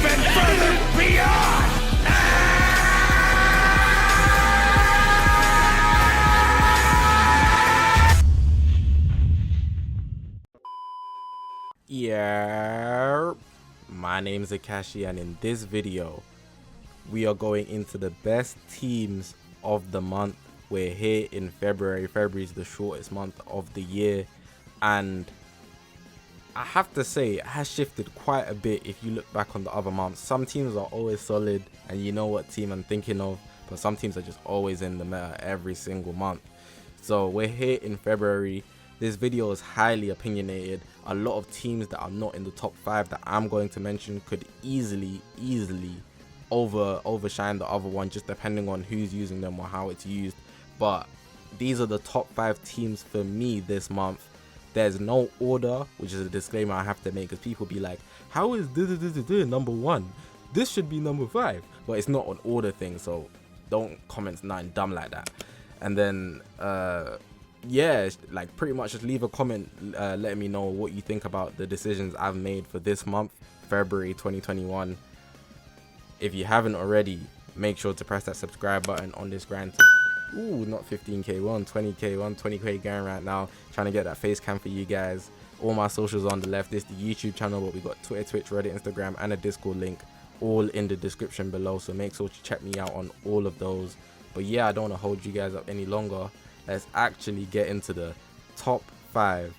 even further beyond! Yeah, my name is Zakashi, and in this video we are going into the best teams of the month. We're here in February. February is the shortest month of the year, and I have to say it has shifted quite a bit if you look back on the other months. Some teams are always solid and you know what team I'm thinking of, but some teams are just always in the meta every single month. So we're here in February. This video is highly opinionated. A lot of teams that are not in the top 5 that I'm going to mention could easily overshine the other one, just depending on who's using them or how it's used. But these are the top 5 teams for me this month. There's no order, which is a disclaimer I have to make, because people be like, how is number 1? This should be number 5. But it's not an order thing, so don't comment nothing dumb like that. And then yeah, like pretty much just leave a comment letting me know what you think about the decisions I've made for this month, February 2021. If you haven't already, make sure to press that subscribe button on this grind. Ooh, not 15k, we're on 20k, we're on 20k going right now, trying to get that face cam for you guys. All my socials on the left. This is the YouTube channel, but we got Twitter, Twitch, Reddit, Instagram, and a Discord link all in the description below, so make sure to check me out on all of those. But yeah, I don't want to hold you guys up any longer. Let's actually get into the top 5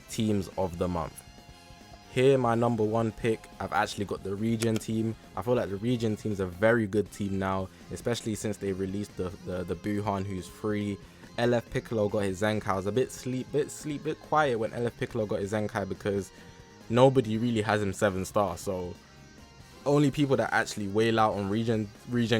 teams of the month. Here, my number 1 pick, I've actually got the Regen team. I feel like the Regen team is a very good team now, especially since they released the Buhan, who's free. LF Piccolo got his Zenkai. I was a bit quiet when LF Piccolo got his Zenkai, because nobody really has him 7-star. So only people that actually wail out on Regen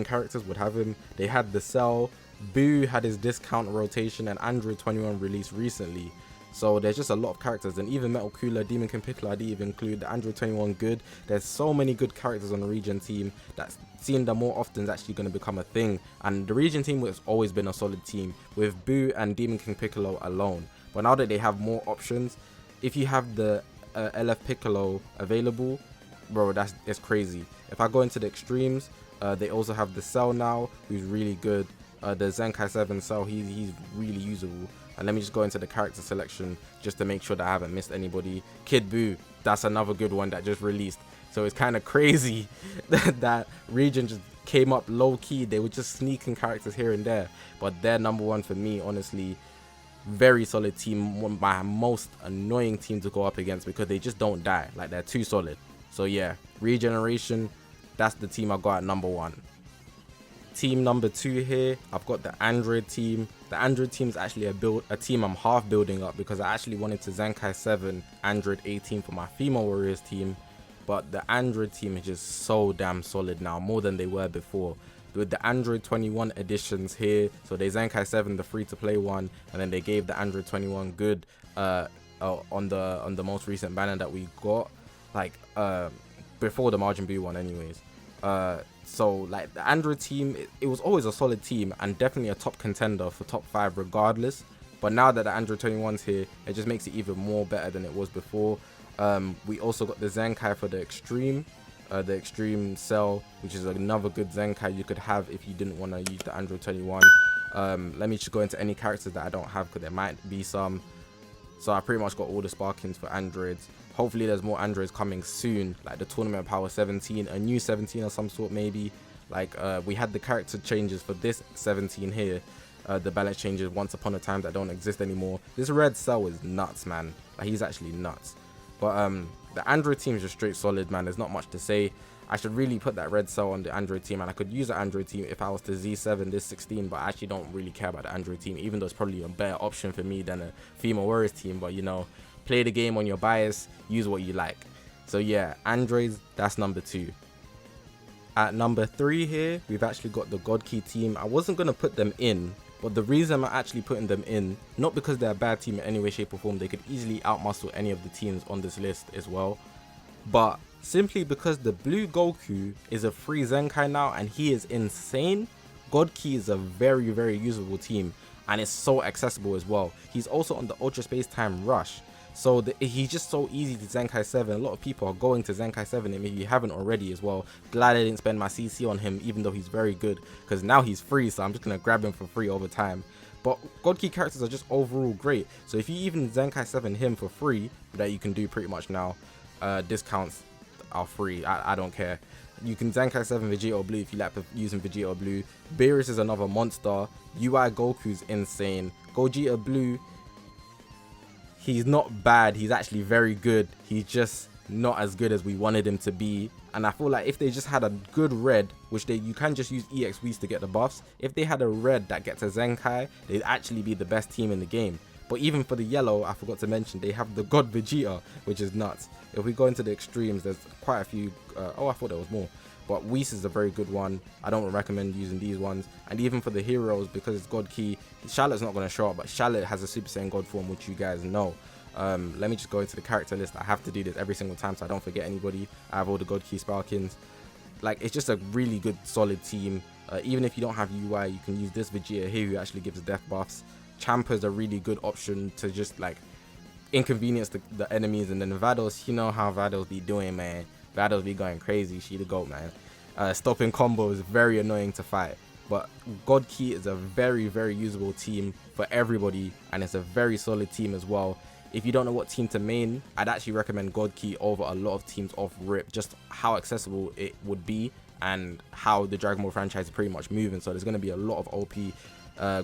characters would have him. They had the Cell. Boo had his discount rotation, and Android 21 released recently. So there's just a lot of characters, and even Metal Cooler, Demon King Piccolo, I didn't even include. The Android 21 good. There's so many good characters on the Regen team that seeing them more often is actually going to become a thing. And the Regen team has always been a solid team with Boo and Demon King Piccolo alone. But now that they have more options, if you have the LF Piccolo available, bro, it's crazy. If I go into the extremes, they also have the Cell now, who's really good. The Zenkai 7 Cell, he's really usable. And let me just go into the character selection just to make sure that I haven't missed anybody. Kid Buu, that's another good one that just released. So it's kind of crazy that Regen just came up low key. They were just sneaking characters here and there, but they're number 1 for me, honestly. Very solid team, one of my most annoying team to go up against, because they just don't die. Like, they're too solid. So yeah, Regeneration, that's the team I got at number 1. Team number 2 here, I've got the Android team. The Android team is actually a team I'm half building up, because I actually wanted to Zenkai 7, Android 18 for my female warriors team. But the Android team is just so damn solid now, more than they were before. With the Android 21 editions here, so they Zenkai 7, the free-to-play one, and then they gave the Android 21 good on the most recent banner that we got, like before the Margin B one anyways. So like the Android team, it was always a solid team and definitely a top contender for top 5 regardless. But now that the Android 21's here, it just makes it even more better than it was before. We also got the Zenkai for the Extreme Cell, which is another good Zenkai you could have if you didn't want to use the Android 21. Let me just go into any characters that I don't have, because there might be some. So I pretty much got all the Sparkings for Androids. Hopefully there's more Androids coming soon, like the Tournament Power 17, a new 17 of some sort maybe. Like we had the character changes for this 17 here, the balance changes once upon a time that don't exist anymore. This red Cell is nuts, man. Like, he's actually nuts. But the Android team is just straight solid, man. There's not much to say. I should really put that red Cell on the Android team, and I could use the Android team if I was to Z7 this 16, but I actually don't really care about the Android team, even though it's probably a better option for me than a female warriors team. But you know, play the game on your bias, use what you like. So yeah, Androids, that's number 2. At number 3 here, we've actually got the God Key team. I wasn't going to put them in, but the reason I'm actually putting them in, not because they're a bad team in any way, shape or form, they could easily outmuscle any of the teams on this list as well, but simply because the Blue Goku is a free Zenkai now and he is insane. God Key is a very, very usable team, and it's so accessible as well. He's also on the Ultra Space Time Rush. So he's just so easy to Zenkai 7. A lot of people are going to Zenkai 7, and maybe you haven't already as well. Glad I didn't spend my CC on him, even though he's very good, because now he's free, so I'm just going to grab him for free over time. But God Key characters are just overall great. So if you even Zenkai 7 him for free, that you can do pretty much now, discounts are free. I don't care. You can Zenkai 7 Vegito Blue if you like using Vegito Blue. Beerus is another monster. UI Goku's insane. Gogeta Blue, he's not bad. He's actually very good. He's just not as good as we wanted him to be. And I feel like if they just had a good red, which you can just use EXWs to get the buffs. If they had a red that gets a Zenkai, they'd actually be the best team in the game. But even for the yellow, I forgot to mention, they have the God Vegeta, which is nuts. If we go into the extremes, there's quite a few. Oh, I thought there was more. But Whis is a very good one. I don't recommend using these ones. And even for the heroes, because it's God Key, Charlotte's not going to show up, but Charlotte has a Super Saiyan God form, which you guys know. Let me just go into the character list. I have to do this every single time so I don't forget anybody. I have all the God Key Sparkins. Like, it's just a really good, solid team. Even if you don't have UI, you can use this Vegeta here who actually gives death buffs. Champa's a really good option to just like inconvenience the enemies. And then Vados, you know how Vados be doing, man. Vados be going crazy. She the GOAT, man. Stopping combo is very annoying to fight. But God Key is a very, very usable team for everybody. And it's a very solid team as well. If you don't know what team to main, I'd actually recommend God Key over a lot of teams off rip. Just how accessible it would be and how the Dragon Ball franchise is pretty much moving. So there's going to be a lot of OP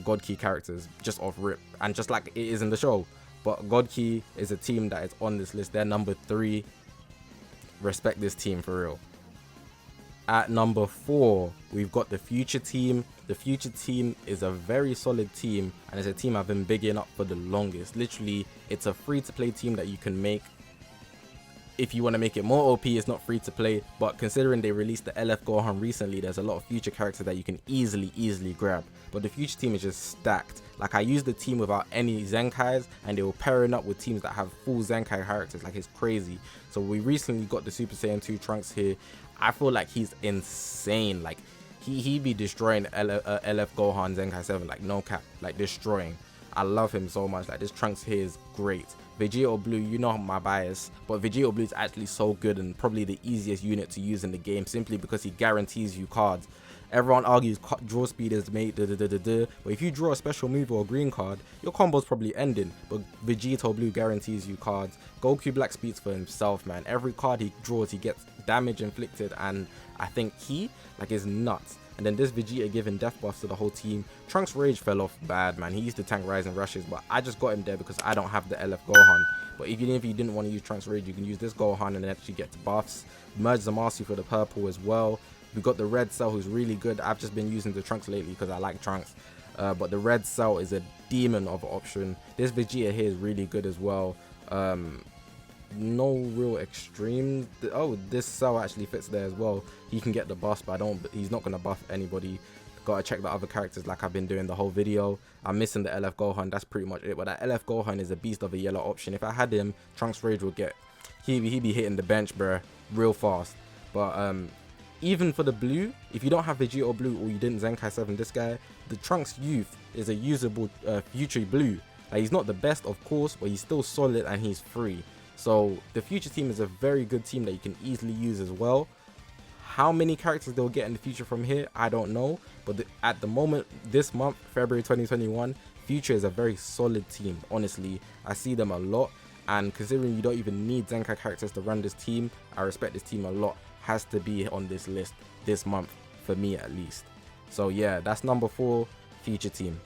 God Key characters just off rip, and just like it is in the show. But God Key is a team that is on this list. They're number 3. Respect this team for real. At number 4, we've got the Future team. The Future team is a very solid team, and it's a team I've been bigging up for the longest. Literally, it's a free-to-play team that you can make. If you want to make it more OP, it's not free to play, but considering they released the LF Gohan recently, there's a lot of Future characters that you can easily grab. But the Future team is just stacked. Like, I used the team without any Zenkais, and they were pairing up with teams that have full Zenkai characters. Like, it's crazy. So we recently got the Super Saiyan 2 Trunks here. I feel like he's insane. Like, he be destroying LF Gohan Zenkai 7, like, no cap, like destroying. I love him so much. Like, this Trunks here is great. Vegito Blue, you know my bias, but Vegito Blue is actually so good and probably the easiest unit to use in the game, simply because he guarantees you cards. Everyone argues draw speed is made, but if you draw a special move or a green card, your combo's probably ending. But Vegito Blue guarantees you cards. Goku Black speaks for himself, man. Every card he draws, he gets damage inflicted, and I think he is nuts. And then this Vegeta giving death buffs to the whole team. Trunks Rage fell off bad, man. He used to tank Rise and Rushes, but I just got him there because I don't have the LF Gohan. But even if you didn't want to use Trunks Rage, you can use this Gohan and then actually get buffs. Merge Zamasu for the purple as well. We got the Red Cell, who's really good. I've just been using the Trunks lately because I like Trunks. But the Red Cell is a demon of an option. This Vegeta here is really good as well. No real extreme. Oh, this Cell actually fits there as well. He can get the buff, but he's not gonna buff anybody. Gotta check the other characters like I've been doing the whole video. I'm missing the LF Gohan, that's pretty much it. But that LF Gohan is a beast of a yellow option. If I had him, Trunks Rage would get, he be hitting the bench, bruh, real fast. But even for the blue, if you don't have Vegito Blue or you didn't Zenkai 7 this guy, the Trunks Youth is a usable Future Blue. Like, he's not the best, of course, but he's still solid and he's free. So the Future team is a very good team that you can easily use as well. How many characters they'll get in the future from here, I don't know. But at the moment, this month, February 2021, Future is a very solid team. Honestly, I see them a lot. And considering you don't even need Zenkai characters to run this team, I respect this team a lot. Has to be on this list this month, for me at least. So yeah, that's number 4, Future team.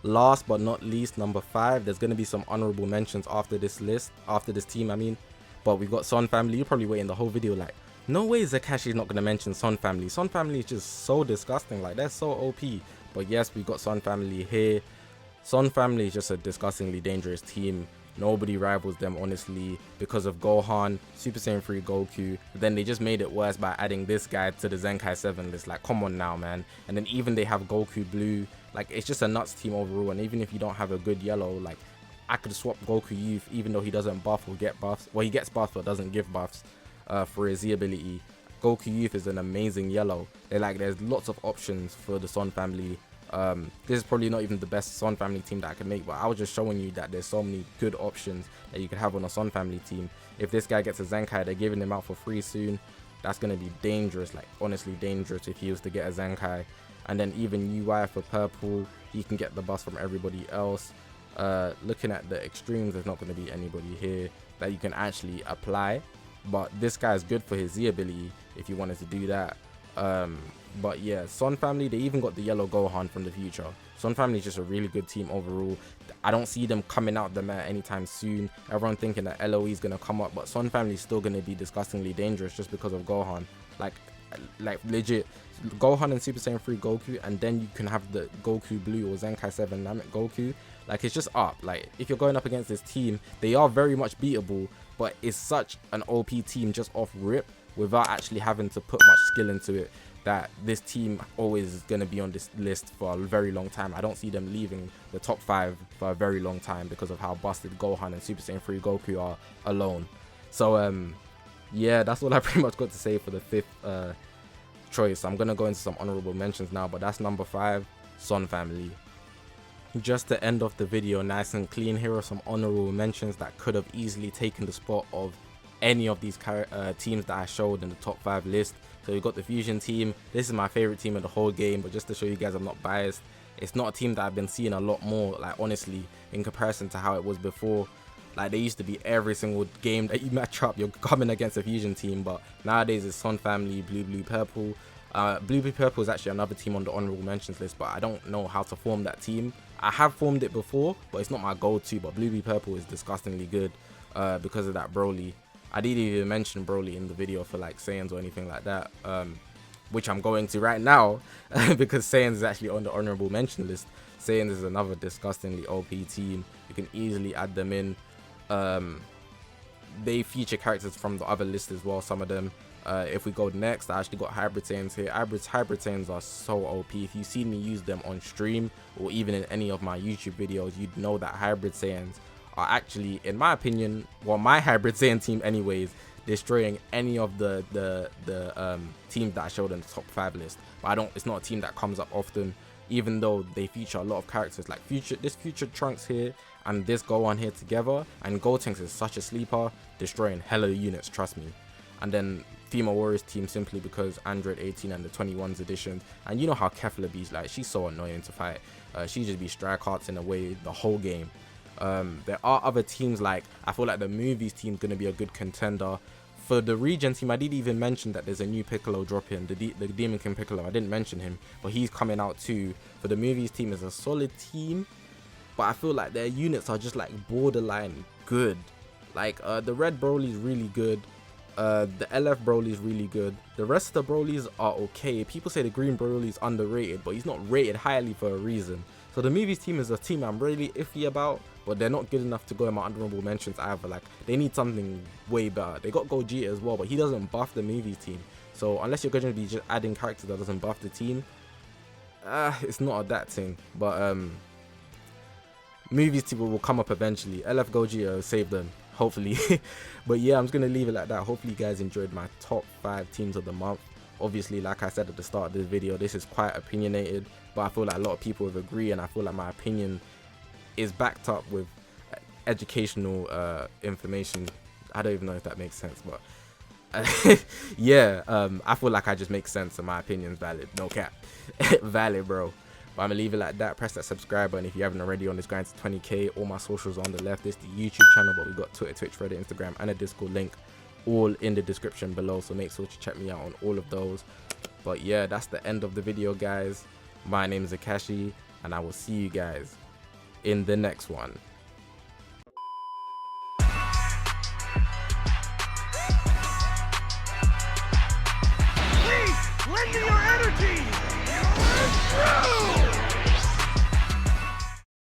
Last but not least, number 5, there's going to be some honorable mentions after this list, after this team I mean. But we've got Son Family. You're probably waiting the whole video like, no way Zakashi's not going to mention Son Family. Son Family is just so disgusting, like they're so OP. But yes, we've got Son Family here. Son Family is just a disgustingly dangerous team. Nobody rivals them, honestly, because of Gohan, Super Saiyan 3 Goku. But then they just made it worse by adding this guy to the Zenkai 7 list. Like, come on now, man. And then even they have Goku Blue. Like, it's just a nuts team overall. And even if you don't have a good yellow, like, I could swap Goku Youth, even though he doesn't buff or get buffs. Well, he gets buffs but doesn't give buffs for his Z ability. Goku Youth is an amazing yellow. There's lots of options for the Son Family. This is probably not even the best Son family team that I can make, but I was just showing you that there's so many good options that you could have on a Son family team. If this guy gets a Zenkai, they're giving him out for free soon. That's going to be dangerous, like honestly dangerous if he was to get a Zenkai. And then even UI for purple, he can get the bus from everybody else. Looking at the extremes, there's not going to be anybody here that you can actually apply, but this guy is good for his Z ability if you wanted to do that. But yeah, Son family, they even got the yellow Gohan from the future. Son family is just a really good team overall. I don't see them coming out the meta anytime soon. Everyone thinking that LOE is going to come up, but Son family is still going to be disgustingly dangerous just because of Gohan. Like legit, Gohan and Super Saiyan 3 Goku, and then you can have the Goku Blue or Zenkai 7 Namek Goku. Like, it's just up. Like, if you're going up against this team, they are very much beatable, but it's such an OP team just off rip without actually having to put much skill into it, that this team always is going to be on this list for a very long time. I don't see them leaving the top 5 for a very long time because of how busted Gohan and Super Saiyan 3 Goku are alone. So yeah, that's all I pretty much got to say for the 5th choice. I'm going to go into some honorable mentions now, but that's number 5, Son family. Just to end off the video nice and clean, here are some honorable mentions that could have easily taken the spot of any of these teams that I showed in the top 5 list. So we got the Fusion team. This is my favorite team of the whole game, but just to show you guys I'm not biased, it's not a team that I've been seeing a lot more, like honestly, in comparison to how it was before. Like, they used to be every single game that you match up, you're coming against a Fusion team, but nowadays it's Son family, Blue Blue Purple. Blue Blue Purple is actually another team on the honorable mentions list, but I don't know how to form that team. I have formed it before, but it's not my go-to. But Blue Blue Purple is disgustingly good because of that Broly. I didn't even mention Broly in the video for like Saiyans or anything like that, which I'm going to right now because Saiyans is actually on the honorable mention list. Saiyans is another disgustingly OP team. You can easily add them in. They feature characters from the other list as well, some of them. If we go next, I actually got Hybrid Saiyans here. Hybrid Saiyans are so OP. If you see me use them on stream or even in any of my YouTube videos, you'd know that Hybrid Saiyans are actually, in my opinion, well, my Hybrid Saiyan team anyways, destroying any of the teams that I showed in the top 5 list. But it's not a team that comes up often, even though they feature a lot of characters like this Future Trunks here and this Gohan here together. And Gotenks is such a sleeper, destroying hella units, trust me. And then Female Warriors team, simply because Android 18 and the 21's edition. And you know how Kefla be, like, she's so annoying to fight. She just be strike hearts in a way the whole game. There are other teams, like I feel like the Movies team's going to be a good contender. For the Regen team, I didn't even mention that there's a new Piccolo drop in, the Demon King Piccolo. I didn't mention him, but he's coming out too. For the Movies team, is a solid team, but I feel like their units are just like borderline good. Like the Red Broly is really good. The LF Broly is really good. The rest of the Brolys are okay. People say the Green Broly is underrated, but he's not rated highly for a reason. So the Movies team is a team I'm really iffy about, but they're not good enough to go in my honorable mentions either. Like, they need something way better. They got Gogeta as well, but he doesn't buff the Movies team. So unless you're going to be just adding characters that doesn't buff the team, it's not that thing. But Movies team will come up eventually. LF Gogeta save them, hopefully. But yeah, I'm just going to leave it like that. Hopefully you guys enjoyed my top 5 teams of the month. Obviously, like I said at the start of this video, this is quite opinionated, but I feel like a lot of people would agree, and I feel like my opinion is backed up with educational information. I don't even know if that makes sense, but yeah, I feel like I just make sense and my opinion's valid. No cap. Valid, bro. But I'm gonna leave it like that. Press that subscribe button if you haven't already on this grind to 20k. All my socials are on the left. This is the YouTube channel, but we got Twitter, Twitch, Reddit, Instagram, and a Discord link all in the description below, so make sure to check me out on all of those. But yeah, that's the end of the video, guys. My name is Zakashi, and I will see you guys in the next one. Please, lend me your energy! You're through!